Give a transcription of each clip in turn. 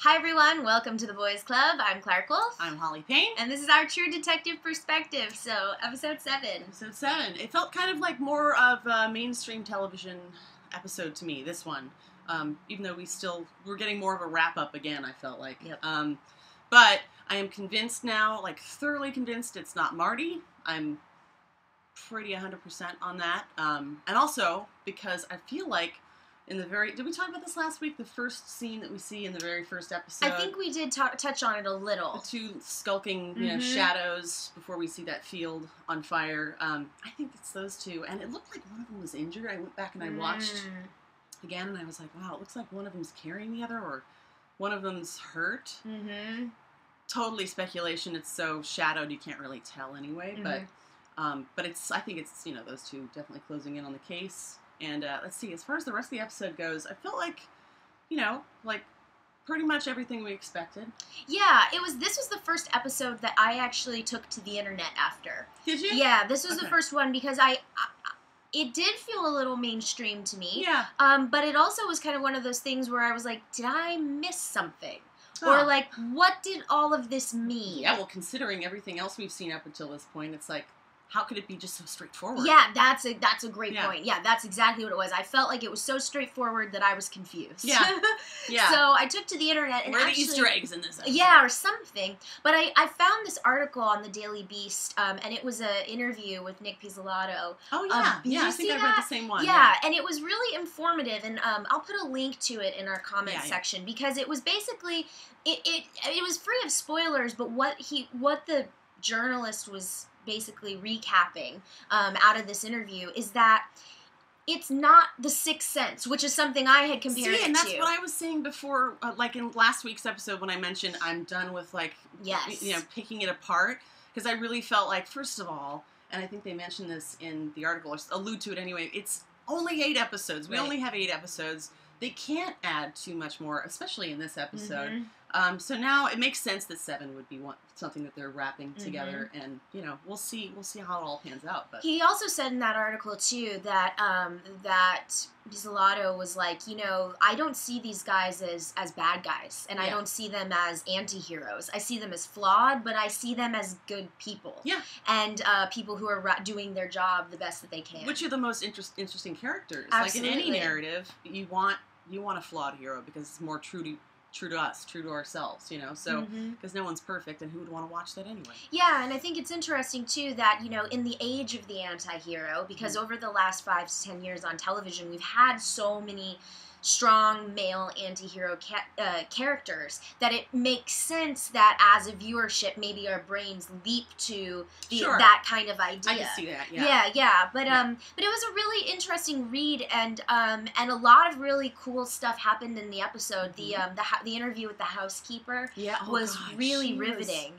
Hi everyone, welcome to the Boys Club. I'm Clarke Wolfe. I'm Holly Payne. And this is our True Detective Perspective, so episode 7. Episode 7. It felt kind of like more of a mainstream television episode to me, this one. Even though we're getting more of a wrap-up again, I felt like. Yep. But I am convinced now, like thoroughly convinced it's not Marty. I'm pretty 100% on that. And also, because I feel like did we talk about this last week? The first scene that we see in the very first episode. I think we did touch on it a little. The two skulking shadows before we see that field on fire. I think it's those two. And it looked like one of them was injured. I went back and I watched again and I was like, wow, it looks like one of them's carrying the other or one of them's hurt. Totally speculation. It's so shadowed you can't really tell anyway. But I think it's, those two definitely closing in on the case. And let's see, as far as the rest of the episode goes, I felt like, like pretty much everything we expected. Yeah, this was the first episode that I actually took to the internet after. Did you? Yeah, this was the first one because it did feel a little mainstream to me. Yeah. But it also was kind of one of those things where I was like, did I miss something? Oh. Or like, what did all of this mean? Yeah, well, considering everything else we've seen up until this point, it's like, how could it be just so straightforward? Yeah, that's a great point. Yeah, that's exactly what it was. I felt like it was so straightforward that I was confused. Yeah. Yeah. So I took to the internet and where are the Easter eggs in this episode? Yeah, or something. But I found this article on the Daily Beast, and it was an interview with Nick Pizzolatto. Oh, yeah. Did you I think I read the same one. Yeah, and it was really informative, and I'll put a link to it in our comment section, because it was basically, it was free of spoilers, but what the journalist was basically recapping out of this interview is that it's not The Sixth Sense, which is something I had compared it to. And that's what I was saying before, like in last week's episode when I mentioned I'm done with picking it apart, because I really felt like, first of all, and I think they mentioned this in the article, or allude to it anyway, it's only 8 episodes. We only have 8 episodes. They can't add too much more, especially in this episode. So now it makes sense that 7 would be something that they're wrapping together, and we'll see how it all pans out. But he also said in that article too that that Pizzolatto was like, I don't see these guys as bad guys, and I don't see them as anti-heroes. I see them as flawed, but I see them as good people. Yeah, and people who are doing their job the best that they can. Which are the most interesting characters. Absolutely. Like in any narrative, you want a flawed hero because it's more true to us, true to ourselves, so, because no one's perfect, and who would want to watch that anyway? Yeah, and I think it's interesting, too, that, in the age of the anti-hero, because over the last 5 to 10 years on television, we've had so many strong male anti-hero characters that it makes sense that as a viewership, maybe our brains leap to that kind of idea. I can see that, But it was a really interesting read, and a lot of really cool stuff happened in the episode. The interview with the housekeeper was really riveting.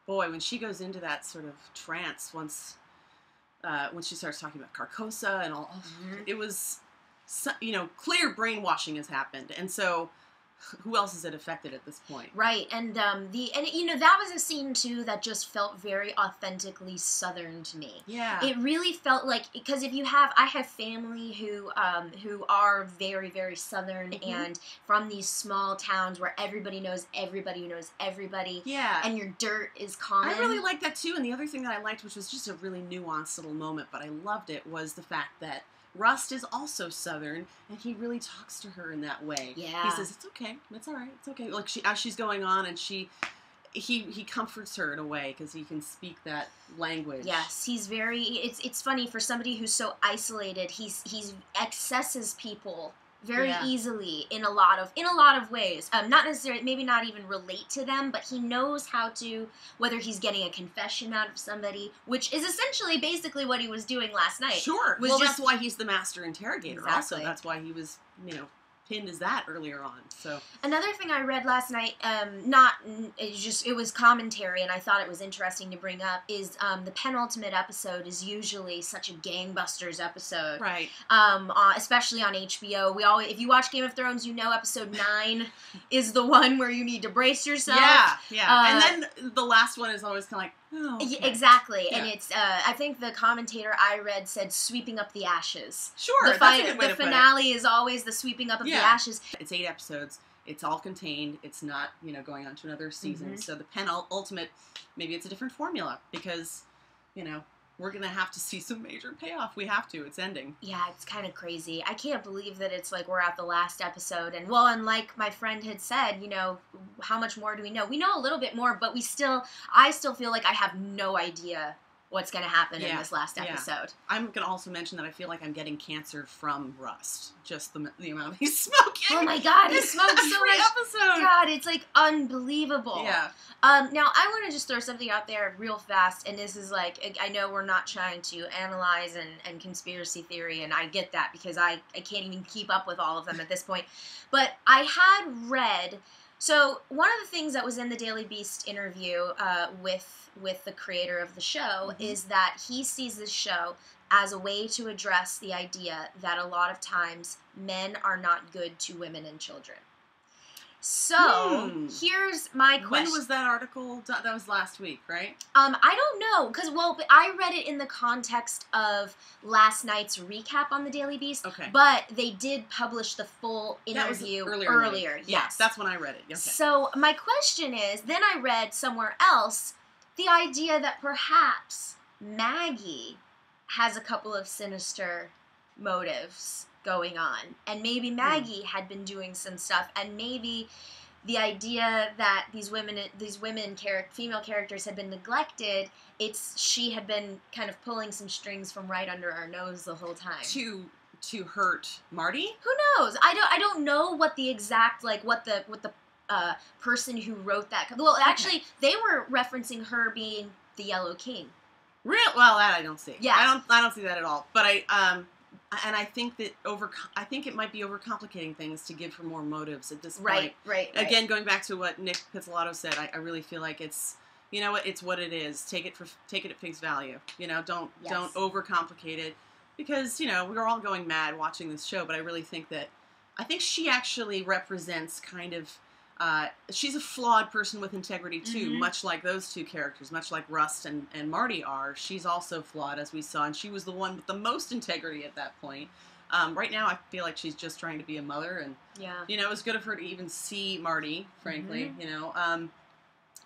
Boy, when she goes into that sort of trance once when she starts talking about Carcosa and all, it was, clear brainwashing has happened, and so who else is it affected at this point? Right, and that was a scene too that just felt very authentically Southern to me. Yeah, it really felt like, because I have family who are very, very Southern and from these small towns where everybody knows everybody who knows everybody. Yeah, and your dirt is common. I really liked that too, and the other thing that I liked, which was just a really nuanced little moment, but I loved it, was the fact that Rust is also Southern, and he really talks to her in that way. Yeah. He says, it's okay, it's all right, it's okay. Like, as she's going on, and he comforts her in a way, because he can speak that language. Yes, he's very, it's funny, for somebody who's so isolated, he's accesses people very easily in a lot of ways. Not necessarily, maybe not even relate to them, but he knows how to, whether he's getting a confession out of somebody, which is essentially basically what he was doing last night. Well, that's why he's the master interrogator. Exactly. Also, that's why he was, pinned as that earlier on. So another thing I read last night, it was commentary, and I thought it was interesting to bring up, is the penultimate episode is usually such a gangbusters episode, right? Especially on HBO. If you watch Game of Thrones, episode 9 is the one where you need to brace yourself. Yeah. And then the last one is always kind of like, oh, okay. Exactly, and it's I think the commentator I read said sweeping up the ashes. Sure, the finale is always the sweeping up of the ashes. It's 8 episodes. It's all contained. It's not, going on to another season. Mm-hmm. So the penultimate, maybe it's a different formula because, we're going to have to see some major payoff. We have to. It's ending. Yeah, it's kind of crazy. I can't believe that it's like we're at the last episode. And like my friend had said, how much more do we know? We know a little bit more, but I still feel like I have no idea what's going to happen in this last episode. I'm going to also mention that I feel like I'm getting cancer from Rust. Just the amount he's smoking. Oh my God, he smokes so much. Episode. God, it's like unbelievable. Yeah. Now, I want to just throw something out there real fast, and this is like, I know we're not trying to analyze and conspiracy theory, and I get that because I can't even keep up with all of them at this point, but I had read, so one of the things that was in the Daily Beast interview with the creator of the show is that he sees this show as a way to address the idea that a lot of times men are not good to women and children. So, here's my question. When was that article? That was last week, right? I don't know, because, I read it in the context of last night's recap on the Daily Beast, but they did publish the full interview earlier. Yes. Yeah, that's when I read it. Okay. So, my question is, then I read somewhere else the idea that perhaps Maggie has a couple of sinister motives going on, and maybe Maggie had been doing some stuff, and maybe the idea that these female characters had been neglected, she had been kind of pulling some strings from right under our nose the whole time to hurt Marty. Who knows? I don't know what the exact what the person who wrote that. Well, actually, they were referencing her being the Yellow King. Real? Well, that I don't see. Yeah, I don't see that at all. But I think that I think it might be overcomplicating things to give her more motives at this point. Right. Again, going back to what Nick Pizzolatto said, I really feel like it's, it's what it is. Take it at face value. Don't overcomplicate it, because we're all going mad watching this show. But I really think she actually represents kind of. She's a flawed person with integrity too, much like those two characters, much like Rust and Marty are. She's also flawed, as we saw, and she was the one with the most integrity at that point. Right now, I feel like she's just trying to be a mother, and it was good of her to even see Marty, frankly.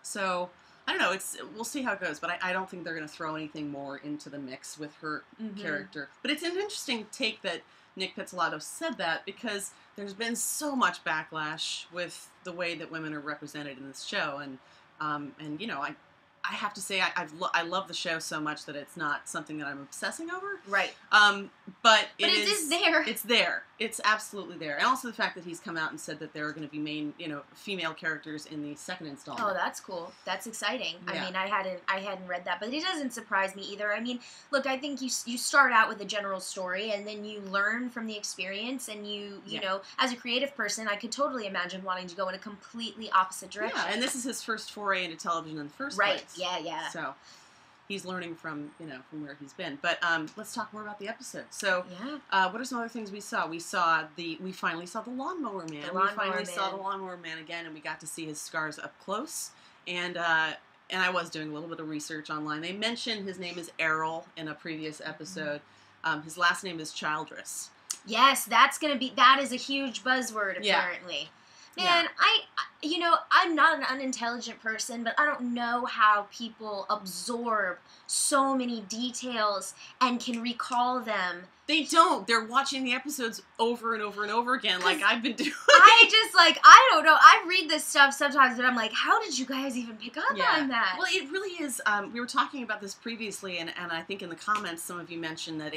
So I don't know. We'll see how it goes, but I don't think they're going to throw anything more into the mix with her character. But it's an interesting take that Nick Pizzolatto said that, because there's been so much backlash with the way that women are represented in this show, and I have to say I love the show so much that it's not something that I'm obsessing over. Right. But it is there. It's there. It's absolutely there. And also the fact that he's come out and said that there are going to be main, female characters in the second installment. Oh, that's cool. That's exciting. Yeah. I mean, I hadn't read that, but it doesn't surprise me either. I mean, look, I think you start out with a general story, and then you learn from the experience, and you know, as a creative person, I could totally imagine wanting to go in a completely opposite direction. Yeah, and this is his first foray into television in the first place. Right. Yeah. So he's learning from where he's been. But let's talk more about the episode. So what are some other things we saw? We finally saw the Lawnmower Man. Saw the Lawnmower Man again, and we got to see his scars up close. And I was doing a little bit of research online. They mentioned his name is Errol in a previous episode. His last name is Childress. Yes, that is a huge buzzword apparently. Man, I'm not an unintelligent person, but I don't know how people absorb so many details and can recall them. They don't. They're watching the episodes over and over and over again, like I've been doing. I don't know. I read this stuff sometimes, and I'm like, how did you guys even pick up on that? Well, it really is. We were talking about this previously, and I think in the comments, some of you mentioned that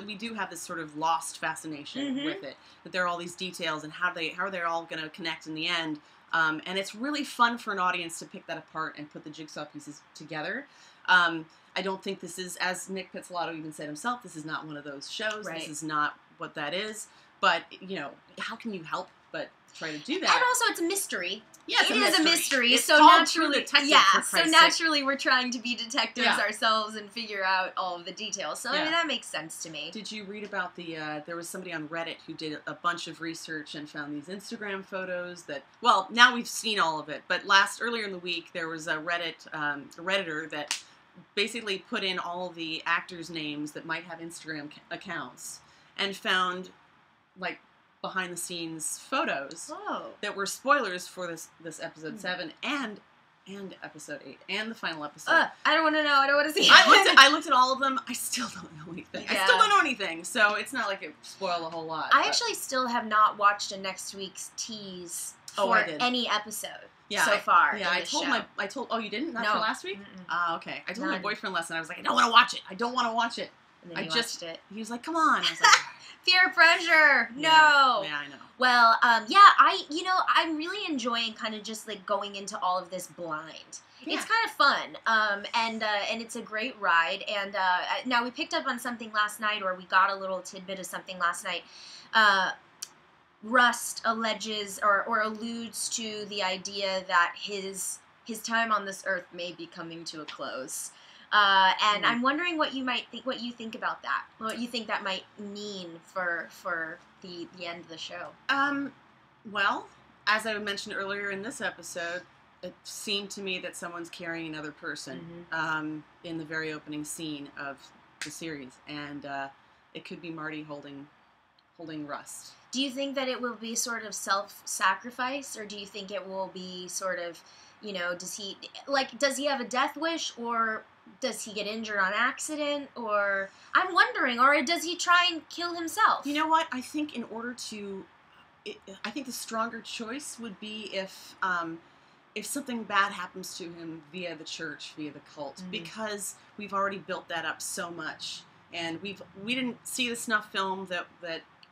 we do have this sort of lost fascination with it. That there are all these details, and how are they all going to connect in the end. And it's really fun for an audience to pick that apart and put the jigsaw pieces together. I don't think this is, as Nick Pizzolatto even said himself, this is not one of those shows. Right. This is not what that is. But, how can you help but try to do that? And also, it's a mystery. Yes, it is a mystery. It's so called naturally, True Detective, we're trying to be detectives ourselves and figure out all of the details. So I mean, that makes sense to me. Did you read about there was somebody on Reddit who did a bunch of research and found these Instagram photos that, well, now we've seen all of it, but earlier in the week there was a Redditor that basically put in all the actors' names that might have Instagram accounts and found like behind the scenes photos Oh. that were spoilers for this episode 7 and episode 8 and the final episode. I don't want to know. I don't want to see. I looked at all of them. I still don't know anything. Yeah. I still don't know anything. So it's not like it spoiled a whole lot. I actually still have not watched a next week's tease for any episode so far. Yeah, I told. Oh, you didn't? Not for last week? Okay. I told my boyfriend last night. I was like, I don't want to watch it. I don't want to watch it. And then watched it. He was like, come on. I was like, peer pressure. No. Yeah, I know. Well, I'm really enjoying kind of just like going into all of this blind. Yeah. It's kind of fun, and it's a great ride. And now we picked up on something last night, or we got a little tidbit of something last night. Rust alleges or alludes to the idea that his time on this earth may be coming to a close. And I'm wondering what you think about that. What you think that might mean for the end of the show. Well, as I mentioned earlier in this episode, it seemed to me that someone's carrying another person in the very opening scene of the series, and it could be Marty holding Rust. Do you think that it will be sort of self-sacrifice, or do you think it will be sort of, does he have a death wish, or does he get injured on accident, or I'm wondering, or does he try and kill himself? You know what? I think I think the stronger choice would be if something bad happens to him via the church, via the cult, because we've already built that up so much, and we didn't see the snuff film that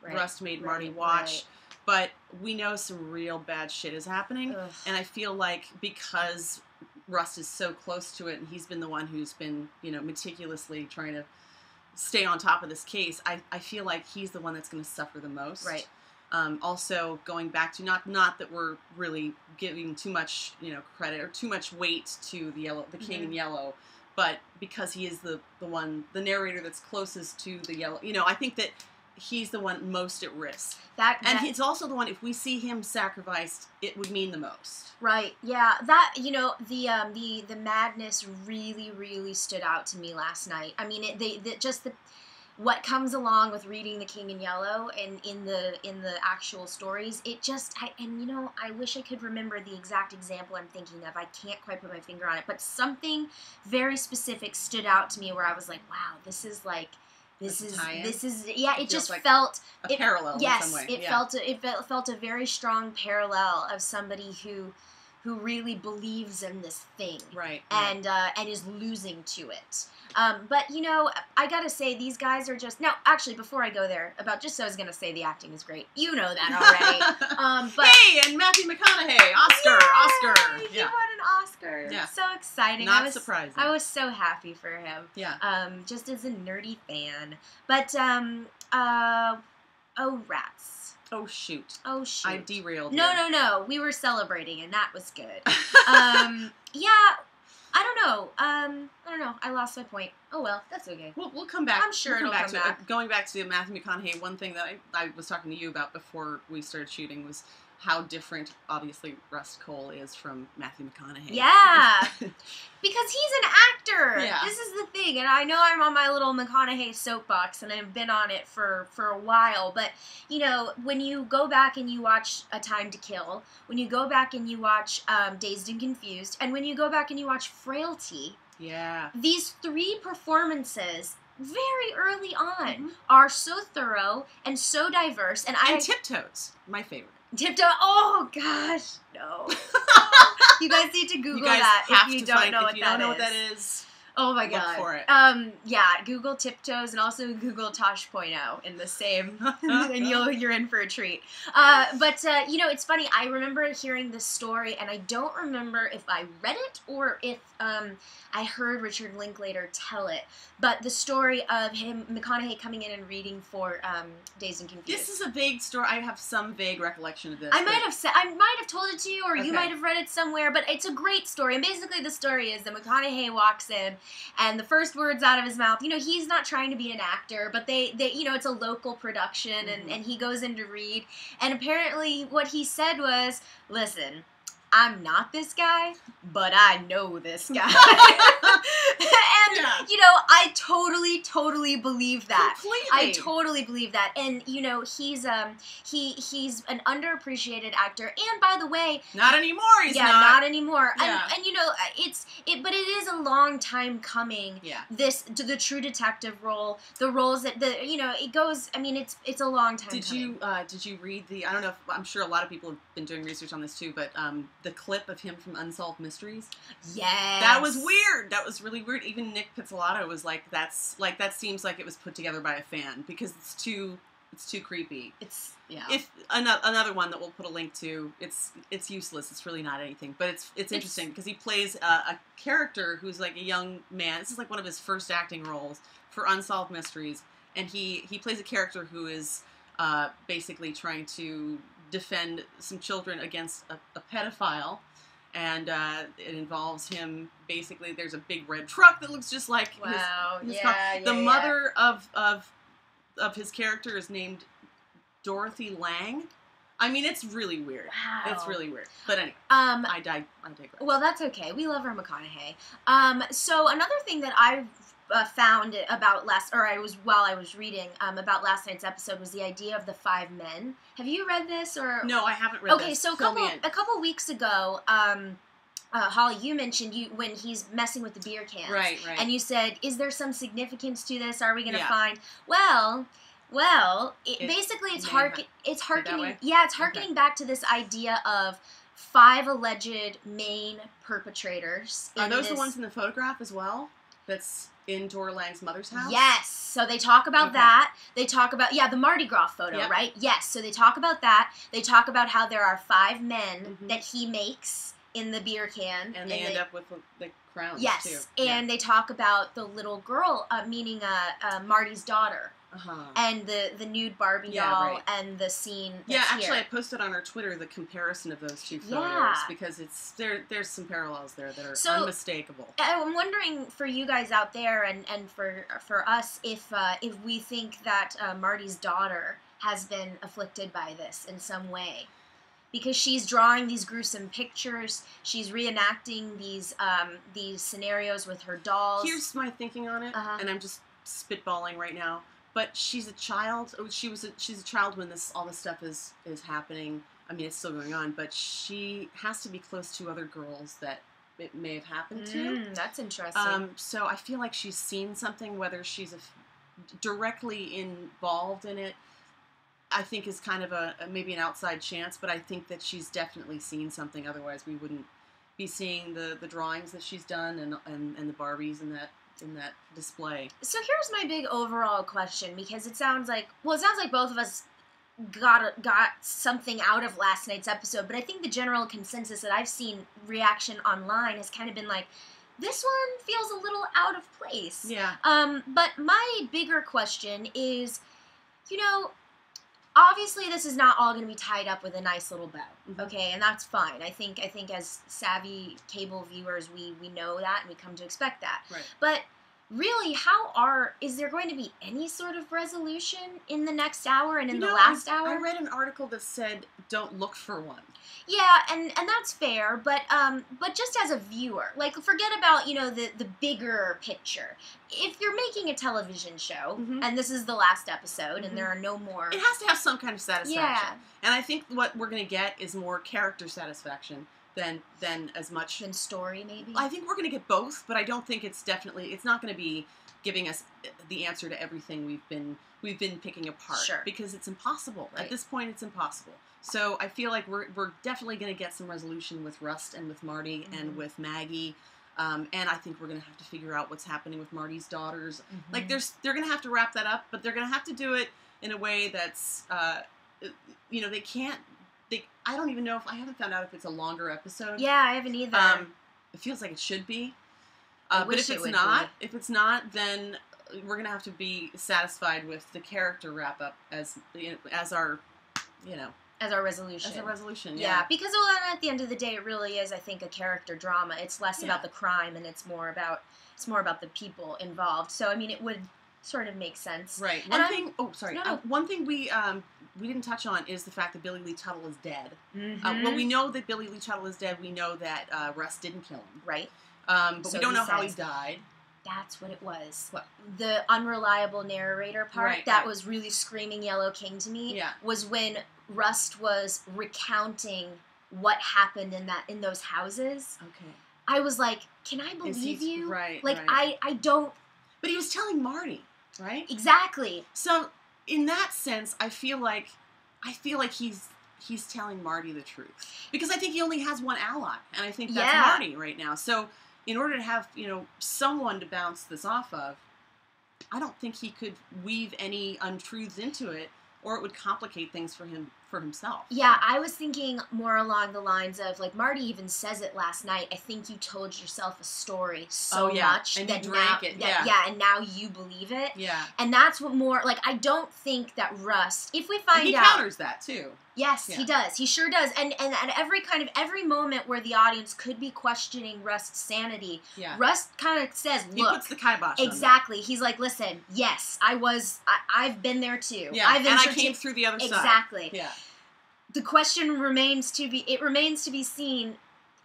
Rust made Marty watch, but we know some real bad shit is happening, and I feel like because Rust is so close to it, and he's been the one who's been, meticulously trying to stay on top of this case, I feel like he's the one that's going to suffer the most. Right. Also, going back to not that we're really giving too much, credit or too much weight to the King in Yellow, but because he is the narrator that's closest to the Yellow, I think that he's the one most at risk. And he's also the one, if we see him sacrificed, it would mean the most. Right. Yeah. That, the madness really, really stood out to me last night. I mean, what comes along with reading The King in Yellow and in the actual stories, I wish I could remember the exact example I'm thinking of. I can't quite put my finger on it, but something very specific stood out to me where I was like, wow, this is it just like felt a parallel. Yes, in some way. It felt a very strong parallel of somebody who really believes in this thing, right. And is losing to it. But I gotta say, these guys are just now. Actually, before I go there, I was gonna say the acting is great. You know that already. But hey, and Matthew McConaughey, Oscar. He won an Oscar. Yeah. So exciting. Not surprising. I was so happy for him. Yeah. Just as a nerdy fan. But rats. Oh shoot. I derailed. No. We were celebrating, and that was good. Yeah. I don't know. I lost my point. Oh well, that's okay. We'll come back. I'm sure it'll come back. Going back to Matthew McConaughey, one thing that I was talking to you about before we started shooting was how different, obviously, Rust Cole is from Matthew McConaughey. Yeah. Because he's an actor. Yeah. This is the thing. And I know I'm on my little McConaughey soapbox, and I've been on it for a while. But, when you go back and you watch A Time to Kill, when you go back and you watch Dazed and Confused, and when you go back and you watch Frailty, these 3 performances very early on are so thorough and so diverse. And Tiptoes, my favorite. Tiptoe. Oh gosh, no! You guys need to Google that if you don't know what that is. Oh my god! Look for it. Google Tiptoes and also Google Tosh.0 in the same, and you're in for a treat. But it's funny. I remember hearing this story, and I don't remember if I read it or if I heard Richard Linklater tell it. But the story of McConaughey coming in and reading for Dazed and Confused. This is a vague story. I have some vague recollection of this. I might have told it to you, or you might have read it somewhere. But it's a great story. And basically, the story is that McConaughey walks in, and the first words out of his mouth, he's not trying to be an actor, but they it's a local production, and he goes in to read, and apparently what he said was, listen, I'm not this guy, but I know this guy. And, you know, I totally believe that. Completely. I totally believe that. And, you know, he's an underappreciated actor. And, by the way... Not anymore, he's not anymore. Yeah. And, you know, but it is a long time coming. Yeah. The true detective role, the roles that, you know, it goes, I mean, it's a long time coming. Did you read I don't know if, I'm sure a lot of people have been doing research on this too, but the clip of him from Unsolved Mysteries? Yes. That was weird. That was really weird. Even Nick Pizzolatto was like, that seems like it was put together by a fan, because it's too creepy. If another one that we'll put a link to, it's useless. It's really not anything, but it's interesting because he plays a character who's like a young man. This is like one of his first acting roles for Unsolved Mysteries, and he plays a character who is basically trying to defend some children against a pedophile, and it involves him. Basically, there's a big red truck that looks just like his car. The mother of his character is named Dorothy Lang. I mean, it's really weird. Wow. It's really weird. But anyway, I digress. Well, that's okay. We love our McConaughey. So another thing that I found about while I was reading about last night's episode was the idea of the 5 men. Have you read this or? No, I haven't read this. Okay, so a couple weeks ago, Holly, you mentioned when he's messing with the beer cans. Right. And you said, is there some significance to this? Are we going to find... Well, it's harkening back to this idea of 5 alleged main perpetrators. Are those the ones in the photograph as well? That's in Dora Lang's mother's house? Yes. So they talk about that. They talk about, the Mardi Gras photo, right? Yes. So they talk about that. They talk about how there are 5 men that he makes in the beer can. And they end up with the crowns, too. Yes. And they talk about the little girl, meaning Marty's daughter. And the nude Barbie doll and the scene that's actually, here. I posted on our Twitter the comparison of those 2 photos because there's some parallels there that are unmistakable. I'm wondering for you guys out there and for us if we think that Marty's daughter has been afflicted by this in some way. Because she's drawing these gruesome pictures, she's reenacting these scenarios with her dolls. Here's my thinking on it, and I'm just spitballing right now. But she's a child. She's a child when all this stuff is happening. I mean, it's still going on, but she has to be close to other girls that it may have happened to. That's interesting. So I feel like she's seen something. Whether she's directly involved in it, I think is kind of maybe an outside chance. But I think that she's definitely seen something. Otherwise, we wouldn't be seeing the drawings that she's done and the Barbies in that display. So here's my big overall question, because it sounds like both of us got something out of last night's episode, but I think the general consensus that I've seen reaction online has kind of been like, this one feels a little out of place. Yeah. But my bigger question is, obviously this is not all going to be tied up with a nice little bow, okay, and that's fine. I think as savvy cable viewers, we know that and we come to expect that. Right. But really, is there going to be any sort of resolution in the next hour and in the last hour? I read an article that said don't look for one. Yeah, and that's fair, but just as a viewer, like, forget about, the bigger picture. If you're making a television show, and this is the last episode, and there are no more... It has to have some kind of satisfaction. Yeah. And I think what we're going to get is more character satisfaction than as much... Than story, maybe? I think we're going to get both, but I don't think it's not going to be giving us the answer to everything we've been picking apart. Sure. Because it's impossible. Right. At this point, it's impossible. So I feel like we're definitely going to get some resolution with Rust and with Marty and with Maggie. And I think we're going to have to figure out what's happening with Marty's daughters. Like, they're going to have to wrap that up, but they're going to have to do it in a way that's, they can't... I don't even know I haven't found out if it's a longer episode. Yeah, I haven't either. It feels like it should be. But if it's not, then we're gonna have to be satisfied with the character wrap up as our resolution. As a resolution, yeah. Because at the end of the day, it really is, I think, a character drama. It's less about the crime, and it's more about the people involved. So, I mean, it would sort of makes sense. Right. One thing we didn't touch on is the fact that Billy Lee Tuttle is dead. Well, we know that Billy Lee Tuttle is dead. We know that Russ didn't kill him. Right. But so we don't know how he died. That's what it was. What? The unreliable narrator part that was really screaming Yellow King to me was when Rust was recounting what happened in those houses. Okay. I was like, can I believe you? Right. Like, right. I don't... But he was telling Marty, right? Exactly. So, in that sense, I feel like he's telling Marty the truth. Because I think he only has one ally, and I think that's Marty right now. So, in order to have, someone to bounce this off of, I don't think he could weave any untruths into it, or it would complicate things for himself. Yeah, I was thinking more along the lines of, like, Marty even says it last night, I think you told yourself a story so much and that you drank it. And now you believe it. Yeah. And that's what more, like, I don't think that Rust, if we find out... He counters that, too. Yes, he does. He sure does. And at every moment where the audience could be questioning Rust's sanity, Rust kind of says, look. He puts the kibosh exactly. on that. He's like, listen, yes, I've been there too. Yeah, and I came through the other side. Exactly. Yeah. The question remains to be seen.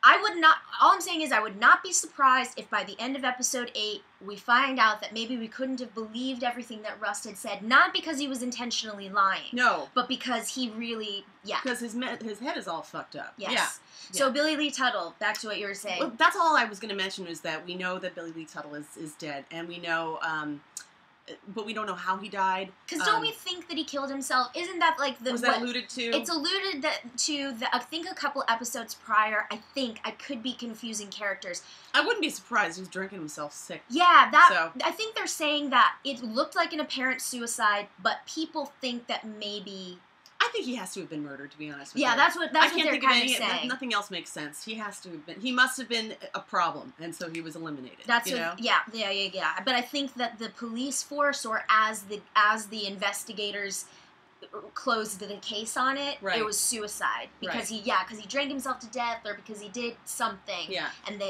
All I'm saying is I would not be surprised if by the end of episode 8 we find out that maybe we couldn't have believed everything that Rust had said, not because he was intentionally lying. No. But because he really, Because his head is all fucked up. Yes. Yeah. So Billy Lee Tuttle, back to what you were saying. Well, that's all I was going to mention is that we know that Billy Lee Tuttle is dead, and we know, but we don't know how he died. Because don't we think that he killed himself? Isn't that like the... Was that alluded to? It's alluded to, I think a couple episodes prior, I could be confusing characters. I wouldn't be surprised he was drinking himself sick. Yeah, I think they're saying that it looked like an apparent suicide, but people think that maybe... I think he has to have been murdered, to be honest with you. Yeah, that's what they're kind of saying. Nothing else makes sense. He has to have been. He must have been a problem, and so he was eliminated. That's yeah. But I think that the police force, or as the investigators closed the case on it, it was suicide because he drank himself to death, or because he did something. Yeah. And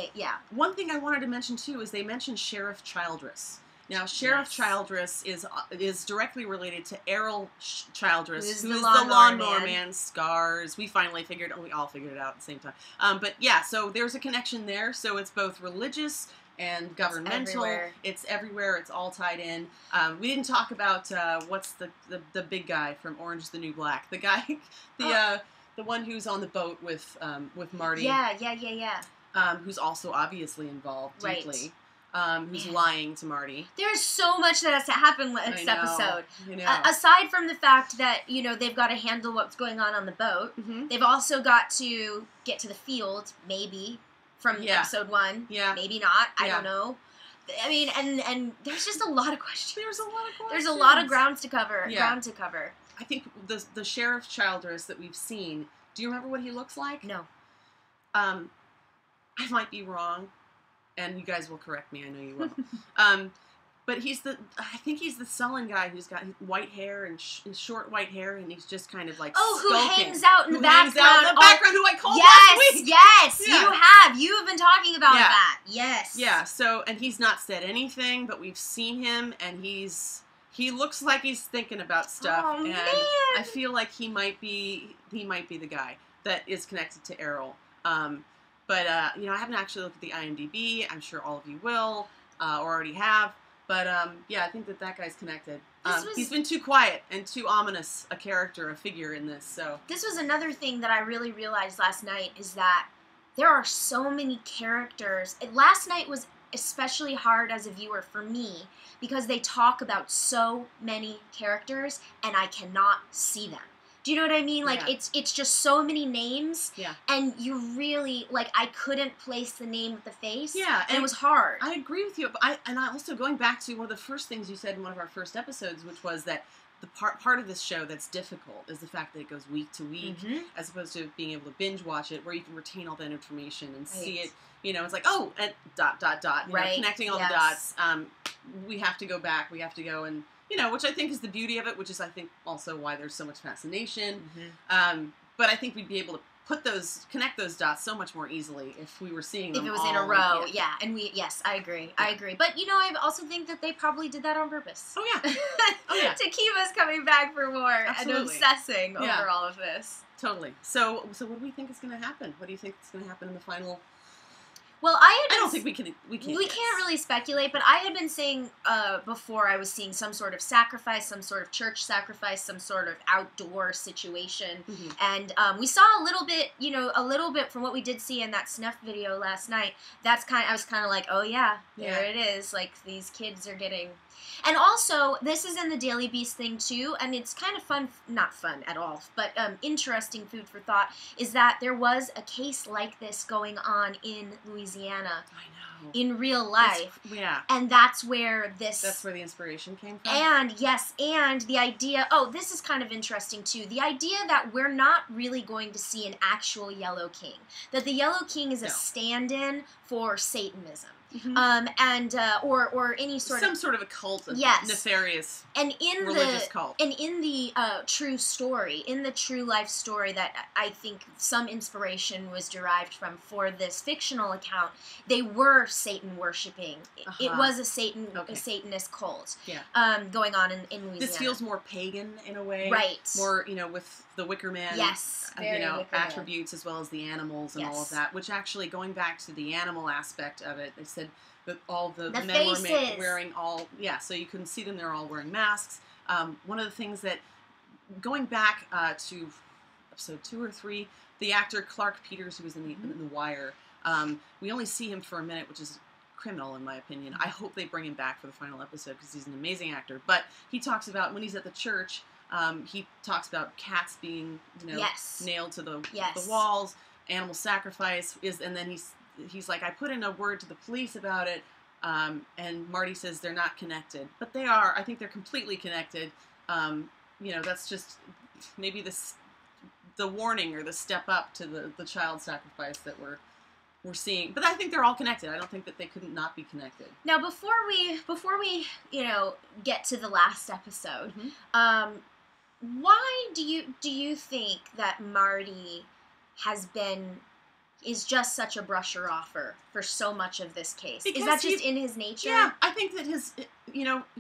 One thing I wanted to mention too is they mentioned Sheriff Childress. Now, Sheriff Childress is directly related to Errol Childress, who is the lawnmower man. Scars. We all figured it out at the same time. But yeah, so there's a connection there. So it's both religious and governmental. It's everywhere. It's all tied in. We didn't talk about what's the big guy from Orange is the New Black. The guy, the one who's on the boat with Marty. Yeah. Who's also obviously involved deeply. Who's lying to Marty. There's so much that has to happen next episode. I know. Aside from the fact that, they've got to handle what's going on the boat, they've also got to get to the field, maybe, from episode 1. Yeah. Maybe not. I don't know. I mean, and there's just a lot of questions. There's a lot of questions. There's a lot of ground to cover. I think the Sheriff Childress that we've seen, do you remember what he looks like? No. I might be wrong. And you guys will correct me. I know you will. But I think he's the sullen guy who's got white hair and short white hair, and he's just kind of like who skulking. hangs out in the background. Who I called last week. Yes, you have been talking about that. Yes. Yeah. So, and he's not said anything, but we've seen him, and he looks like he's thinking about stuff. Oh, and man. I feel like he might be the guy that is connected to Errol. But, I haven't actually looked at the IMDb. I'm sure all of you will, or already have. But, I think that guy's connected. He's been too quiet and too ominous a figure in this, so. This was another thing that I really realized last night, is that there are so many characters. Last night was especially hard as a viewer for me, because they talk about so many characters, and I cannot see them. Do you know what I mean? Like, it's just so many names. Yeah. And you really, I couldn't place the name with the face. Yeah. And it was hard. I agree with you. But I also, going back to one of the first things you said in one of our first episodes, which was that the part of this show that's difficult is the fact that it goes week to week, as opposed to being able to binge watch it, where you can retain all that information and see it. It's like, oh, and ... connecting all the dots. We have to go back. We have to go and... which I think is the beauty of it, which is, I think, also why there's so much fascination. But I think we'd be able to connect those dots so much more easily if we were seeing them if it was all in a row. Yeah. And yes, I agree. I agree. But I also think that they probably did that on purpose. Oh yeah. Oh yeah. To keep us coming back for more. Absolutely. And obsessing over all of this. Totally. So what do we think is going to happen? What do you think is going to happen in the final? Well, I don't think we can't really speculate, but I had been saying before I was seeing some sort of sacrifice, some sort of church sacrifice, some sort of outdoor situation, and we saw a little bit from what we did see in that snuff video last night. I was kind of like, oh yeah, there it is. Like these kids are getting. And also, this is in the Daily Beast thing, too, and it's kind of fun, not fun at all, but interesting food for thought, is that there was a case like this going on in Louisiana. I know. In real life. And that's where the inspiration came from? And, yes, and the idea, this is kind of interesting, too, the idea that we're not really going to see an actual Yellow King. That the Yellow King is a stand-in for Satanism. Or any sort some sort of a cult, nefarious religious cult. And in the true story, in the true life story that I think some inspiration was derived from for this fictional account, they were Satan worshipping. It was a Satanist cult going on in Louisiana. This feels more pagan in a way, right? More with the Wicker Man, attributes as well as the animals and all of that. Which actually, going back to the animal aspect of it, they said that all the men faces. were wearing so you couldn't see them. They're all wearing masks. One of the things that, going back to episode 2 or 3, the actor Clarke Peters, who was in the Wire, we only see him for a minute, which is criminal in my opinion. I hope they bring him back for the final episode because he's an amazing actor. But he talks about when he's at the church. He talks about cats being, nailed to the walls, animal sacrifice and then he's like, I put in a word to the police about it, and Marty says they're not connected, but they are. I think they're completely connected. That's just maybe the warning or the step up to the child sacrifice that we're seeing. But I think they're all connected. I don't think that they couldn't not be connected. Now, before we get to the last episode, why do you think that Marty is just such a brusher-offer for so much of this case? Because is that just in his nature? Yeah, I think that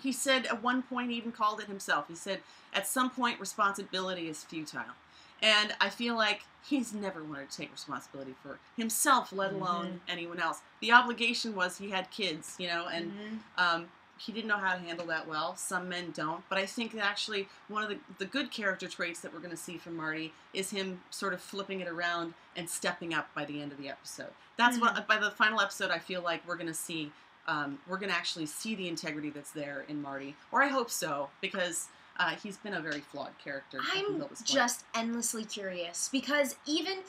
he said at one point, he even called it himself. He said, at some point, responsibility is futile. And I feel like he's never wanted to take responsibility for himself, let alone anyone else. The obligation was he had kids, and he didn't know how to handle that well. Some men don't. But I think that actually one of the good character traits that we're going to see from Marty is him sort of flipping it around and stepping up by the end of the episode. That's what, by the final episode, I feel like we're going to see, we're going to actually see the integrity that's there in Marty. Or I hope so, because he's been a very flawed character. I'm just endlessly curious, because even,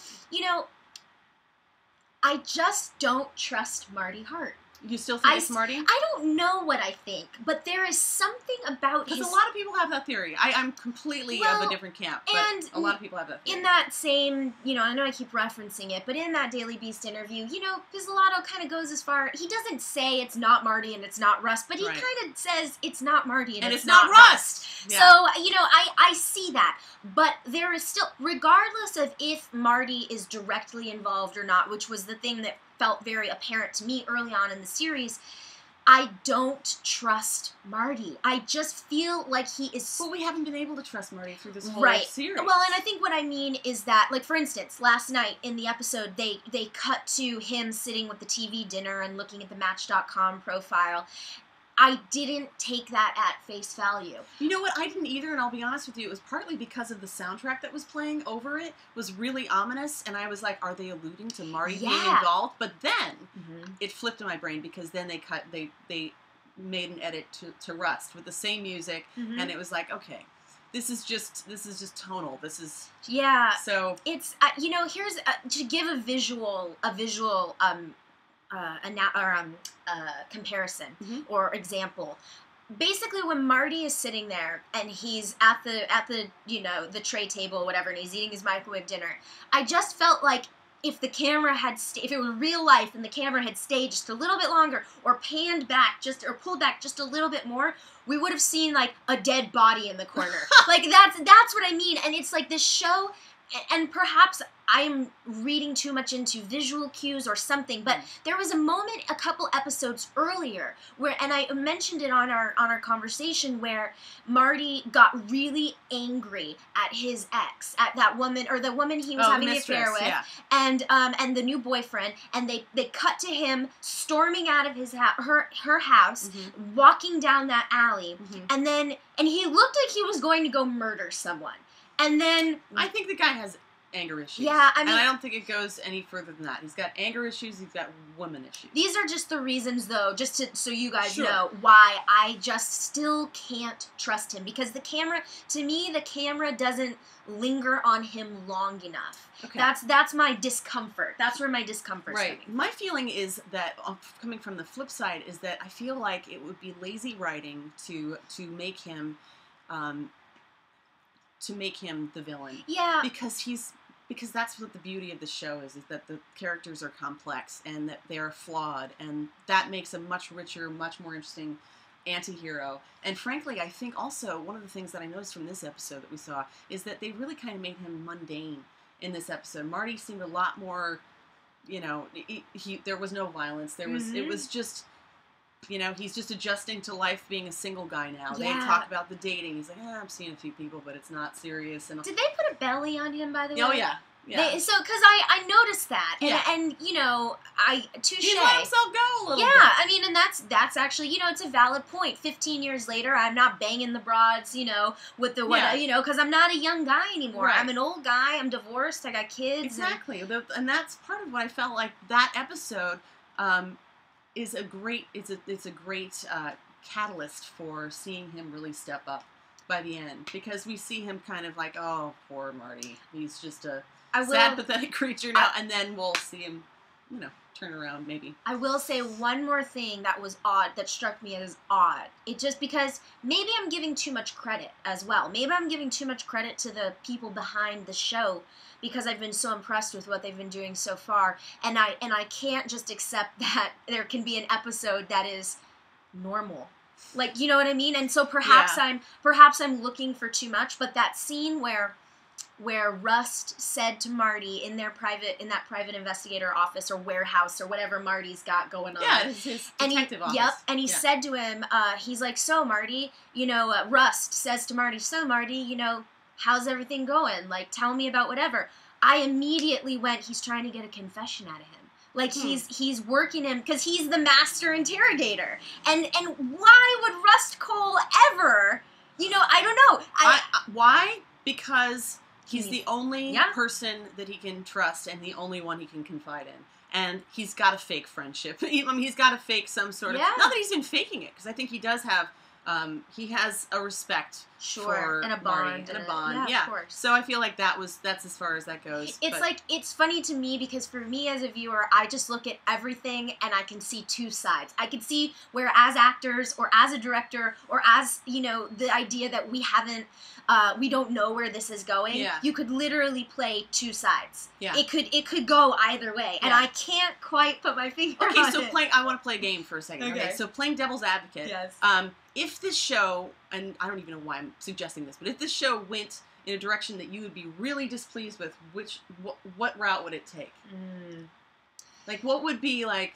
I just don't trust Marty Hart. You still think it's Marty? I don't know what I think, but there is something about his... Because a lot of people have that theory. I'm completely of a different camp, but a lot of people have that theory. In that same, I know I keep referencing it, but in that Daily Beast interview, Pizzolatto kind of goes as far... He doesn't say it's not Marty and it's not Rust, but he kind of says it's not Marty and it's not Rust. Yeah. So, I see that. But there is still, regardless of if Marty is directly involved or not, which was the thing that felt very apparent to me early on in the series, I don't trust Marty. I just feel like he is... Well, we haven't been able to trust Marty through this whole series. Well, and I think what I mean is that, like, for instance, last night in the episode, they cut to him sitting with the TV dinner and looking at the Match.com profile. I didn't take that at face value. You know what? I didn't either, and I'll be honest with you. It was partly because of the soundtrack that was playing over it. It was really ominous, and I was like, are they alluding to Marty being involved? But then it flipped in my brain, because then they made an edit to Rust with the same music, and it was like, okay, this is just tonal. This is So it's here's to give a visual comparison or example. Basically, when Marty is sitting there and he's at the the tray table or whatever, and he's eating his microwave dinner, I just felt like if the camera had if it were real life and the camera had stayed just a little bit longer or panned back or pulled back just a little bit more, we would have seen like a dead body in the corner. Like that's what I mean. And it's like this show, and perhaps I'm reading too much into visual cues or something, but there was a moment a couple episodes earlier where, and I mentioned it on our conversation, where Marty got really angry at his ex, at that woman, or the woman he was having the affair with, and the new boyfriend, and they cut to him storming out of his her house, walking down that alley, and he looked like he was going to go murder someone. And then I think the guy has anger issues. Yeah, I mean, and I don't think it goes any further than that. He's got anger issues. He's got woman issues. These are just the reasons, though, so you guys know why I just still can't trust him, because the camera doesn't linger on him long enough. Okay. That's my discomfort. That's where my discomfort's coming from. My feeling is that, coming from the flip side, is that I feel like it would be lazy writing to make him the villain. Yeah. Because that's what the beauty of the show is that the characters are complex and that they are flawed, and that makes a much richer, much more interesting anti-hero. And frankly, I think also one of the things that I noticed from this episode that we saw is that they really kind of made him mundane in this episode. Marty seemed a lot more, there was no violence. It was just, he's just adjusting to life being a single guy now. Yeah. They talk about the dating. He's like, I'm seeing a few people, but it's not serious. And did they put a belly on him, by the way? Oh, yeah. Yeah. Because I noticed that, and touche. He let himself go a little bit. Yeah, I mean, and that's actually, it's a valid point. 15 years later, I'm not banging the broads, with the because I'm not a young guy anymore. Right. I'm an old guy. I'm divorced. I got kids. Exactly, and that's part of what I felt like that episode is a great. It's a great catalyst for seeing him really step up by the end, because we see him kind of like, oh, poor Marty. He's just a sad, pathetic creature now, and then we'll see him, turn around maybe. I will say one more thing that was odd, that struck me as odd. It just, because maybe I'm giving too much credit as well. Maybe I'm giving too much credit to the people behind the show, because I've been so impressed with what they've been doing so far, and I can't just accept that there can be an episode that is normal. Like, you know what I mean? And so perhaps I'm looking for too much, but that scene where Rust said to Marty in that private investigator office or warehouse or whatever Marty's got going on. Yeah, it's his detective office. Yep, and he said to him, he's like, so Marty, Rust says to Marty, so Marty, how's everything going? Like, tell me about whatever. I immediately went, he's trying to get a confession out of him. Like, he's working him, because he's the master interrogator. And why would Rust Cole ever, I don't know. Why? Because he's the only person that he can trust and the only one he can confide in. And he's got a fake friendship. I mean, he's got to fake some sort of... Not that he's been faking it, because I think he does have... he has a respect for and a Marty, bond. And a bond, yeah. Of course. So I feel like that's as far as that goes. It's funny to me, because for me as a viewer, I just look at everything and I can see two sides. I can see where, as actors or as a director or as, the idea that we don't know where this is going. Yeah. You could literally play two sides. Yeah. It could go either way, and I can't quite put my finger on it. Okay, so I want to play a game for a second. Okay, so playing devil's advocate. Yes. If this show, and I don't even know why I'm suggesting this, but if this show went in a direction that you would be really displeased with, what route would it take? Like, what would be, like,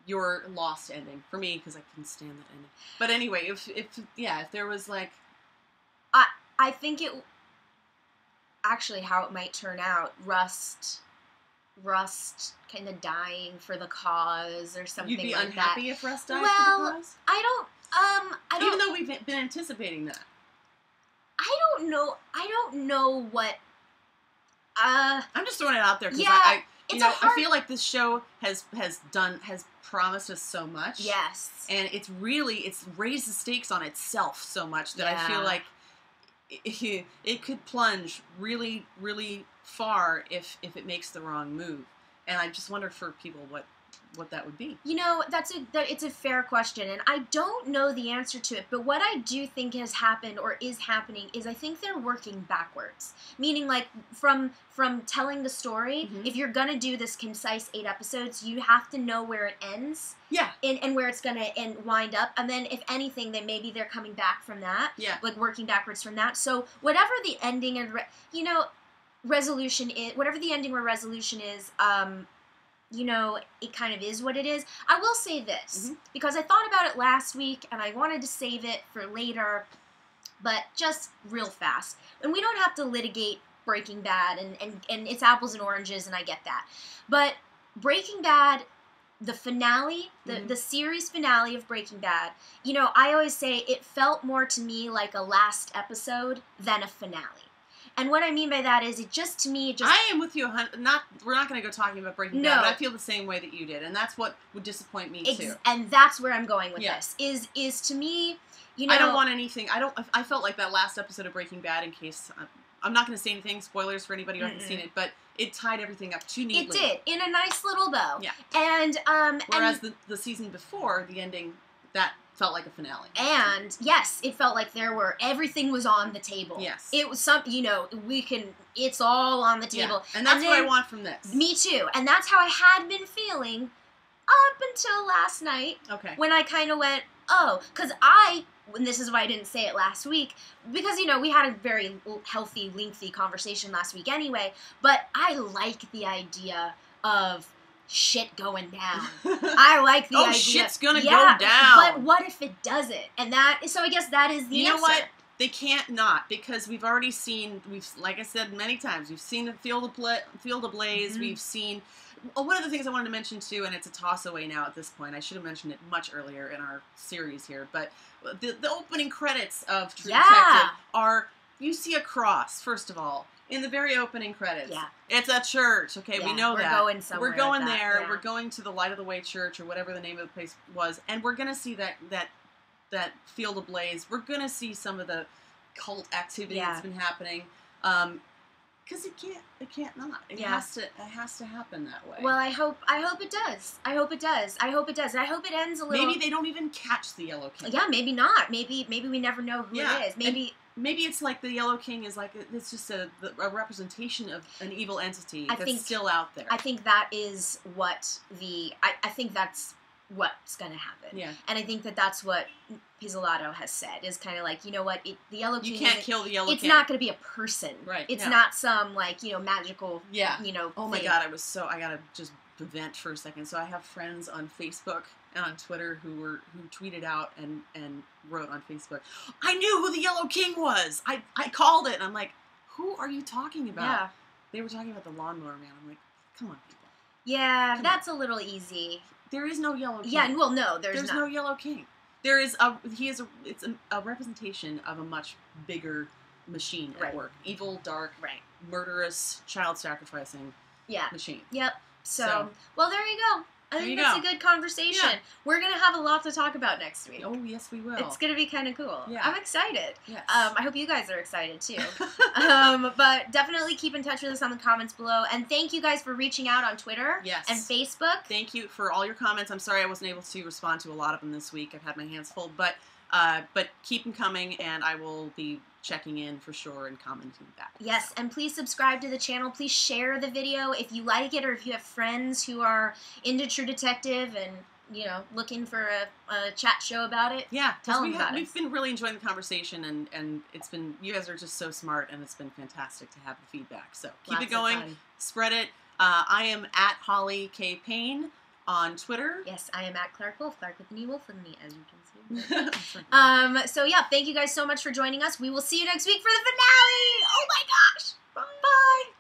your lost ending? For me, because I couldn't stand that ending. But anyway, if there was, like... I think it... Actually, how it might turn out, Rust kind of dying for the cause or something like that. You'd be unhappy if Rust died for the cause? I don't... Even though we've been anticipating that. I don't know what... I'm just throwing it out there because I feel like this show has promised us so much. Yes. And it's raised the stakes on itself so much that I feel like it could plunge really, really far if it makes the wrong move. And I just wonder for people what that would be. It's a fair question, and I don't know the answer to it, but what I do think has happened or is happening is I think they're working backwards. Meaning, like, from telling the story, if you're gonna do this concise 8 episodes, you have to know where it ends. Yeah. And where it's gonna wind up, and then if anything, then maybe they're coming back from that. Yeah. Like, working backwards from that. So, whatever the ending and, resolution is, whatever the ending or resolution is, you know, it kind of is what it is. I will say this, because I thought about it last week, and I wanted to save it for later, but just real fast. And we don't have to litigate Breaking Bad, and it's apples and oranges, and I get that. But Breaking Bad, the finale, the series finale of Breaking Bad, you know, I always say it felt more to me like a last episode than a finale. And what I mean by that is, it just, to me, it just... I am with you. We're not going to go talking about Breaking Bad, but I feel the same way that you did, and that's what would disappoint me too. And that's where I'm going with this. Is to me, you know... I don't want anything. I felt like that last episode of Breaking Bad, in case... I'm not going to say anything, spoilers for anybody who hasn't seen it, but it tied everything up too neatly. It did, in a nice little bow. Yeah. And, whereas the season before, the ending, that felt like a finale. And, yes, it felt like everything was on the table. Yes. It was you know, it's all on the table. Yeah. And that's what I want from this. Me too. And that's how I had been feeling up until last night. Okay. When I kind of went, oh, because and this is why I didn't say it last week, because, you know, we had a very healthy, lengthy conversation last week anyway, but I like the idea of shit going down. I like the idea. Oh, shit's gonna go down. But what if it doesn't? And so I guess that is the answer. You know what? They can't not, because we've already seen, like I said many times, we've seen the field ablaze, we've seen... One of the things I wanted to mention, too, and it's a toss-away now at this point, I should have mentioned it much earlier in our series here, but the opening credits of True Detective are, you see a cross, first of all, in the very opening credits. Yeah. It's a church, okay, we know that. We're going somewhere. We're going there, we're going to the Light of the Way Church, or whatever the name of the place was, and we're going to see that field ablaze. We're going to see some of the cult activity that's been happening. Because it can't not. It has to happen that way. Well, I hope it does. I hope it does. I hope it ends a little. Maybe they don't even catch the Yellow King. Yeah, maybe not. Maybe we never know who it is. Maybe it's like the Yellow King is like, it's just a representation of an evil entity that's still out there. I think that is what I think that's what's going to happen. Yeah. And I think that's what Pizzolatto has said, is kind of like, you know what, the Yellow King... You can't kill the Yellow King. It's not going to be a person. Right. It's not some, like, you know, magical, you know, oh my God, I got to just vent for a second. So I have friends on Facebook and on Twitter who tweeted out and wrote on Facebook, I knew who the Yellow King was! I called it! And I'm like, who are you talking about? Yeah. They were talking about the Lawnmower Man. I'm like, come on, people. Yeah, that's a little easy. There is no Yellow King. Yeah, well, no, there's no Yellow King. It's a representation of a much bigger machine at work. Evil, dark, murderous, child-sacrificing machine. Yep. So, well, there you go. I think that's a good conversation. Yeah. We're going to have a lot to talk about next week. Oh, yes, we will. It's going to be kind of cool. Yeah. I'm excited. Yes. I hope you guys are excited, too. But definitely keep in touch with us on the comments below. And thank you guys for reaching out on Twitter and Facebook. Thank you for all your comments. I'm sorry I wasn't able to respond to a lot of them this week. I've had my hands full. But keep them coming, and I will be checking in for sure and commenting back. Yes, and please subscribe to the channel. Please share the video if you like it, or if you have friends who are into True Detective and, you know, looking for a chat show about it. Yeah, tell them about it. We've been really enjoying the conversation, and it's been, you guys are just so smart, and it's been fantastic to have the feedback. So keep it going, spread it. I am at Holly K. Payne on Twitter. Yes, I am at Clarke Wolfe, Clarke with an E, Wolfe with an E, as you can see. So yeah, thank you guys so much for joining us. We will see you next week for the finale! Oh my gosh!